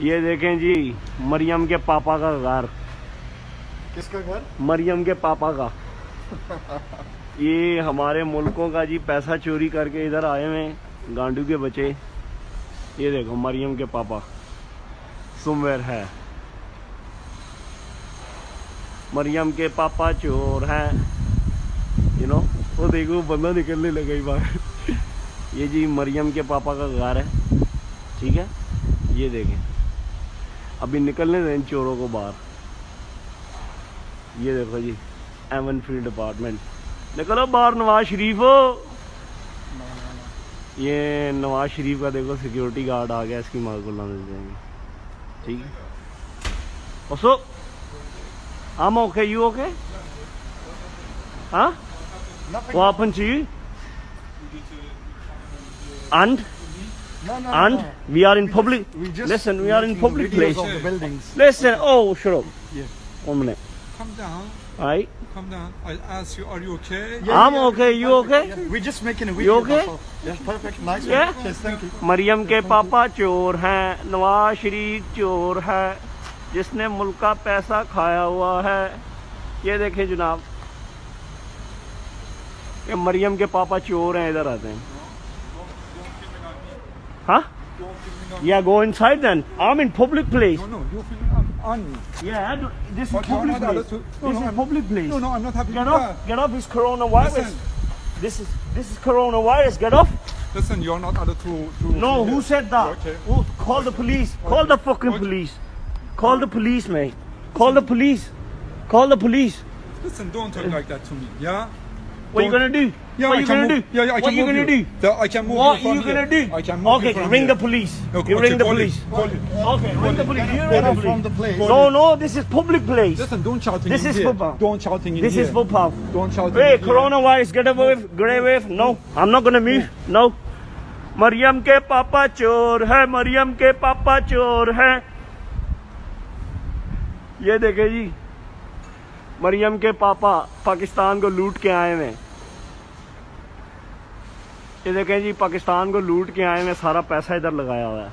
ये देखें जी, मरियम के पापा का घर। किसका घर? मरियम के पापा का। ये हमारे मुल्कों का जी पैसा चोरी करके इधर आए हुए हैं गांडू के बच्चे। ये देखो मरियम के पापा समवेयर है। मरियम के पापा चोर हैं, यू नो। वो देखो बंदा निकलने लगा ही बाहर। ये जी मरियम के पापा का घर है, ठीक है। ये देखें, अभी निकलने दें इन चोरों को बाहर। ये देखो जी, एवन फील्ड अपार्टमेंट। निकलो बाहर नवाज शरीफ हो। ये नवाज शरीफ का देखो सिक्योरिटी गार्ड आ गया, इसकी माँ को लाने देंगे, ठीक है। ओसो I'm okay, you okay? Huh? Nothing. What happened to you? And? No, And? We are in public. We just Listen, we are in public videos place. of the buildings. Listen, oh, shut up. Yeah. 1 minute. Calm down. Alright? Calm down. I'll ask you, are you okay? I'm okay, you okay? Yeah. We're just making a video. You okay? that's all. Yeah, perfect. Nice. Yeah? One. Yes, thank you. Maryam के पापा चोर हैं, नवाज शरीफ चोर है, जिसने मुल्क का पैसा खाया हुआ है। ये देखें जनाब, ये मरियम के पापा चोर हैं, इधर आते हैं। हाँ? Yeah, go inside then. I'm in public place. No, you're filming on me. Yeah, this is But you're public not allowed place. to. This is public place. No, I'm not happy Get with off, that. get off. It's coronavirus. Listen. This is coronavirus. Get off. Listen, you're not allowed to No, who said that? Okay. Who? Call the police. Call the fucking Okay. police. Call the police, mate. Call the police. Call the police. Listen, don't talk like that to me, yeah? What you gonna do? Yeah, What I you can gonna move. do? Yeah, I What can you move gonna you. do? I can move What you from you gonna here. do? I can move you Okay, from ring here. the police. Okay, You ring the call police. it, call it. Okay, ring the police. You Get ring the off from the police. place. No, this is public place. Listen, don't shouting This in is here. football. Don't shouting in This here. is football. Don't shout Hey, in here. coronavirus, get away, get away. No, I'm not gonna move. No. Maryam के पापा चोर है, मरियम के पापा चोर है। ये देखे जी, मरियम के पापा पाकिस्तान को लूट के आए हैं। ये देखें जी, पाकिस्तान को लूट के आए हैं, सारा पैसा इधर लगाया हुआ है।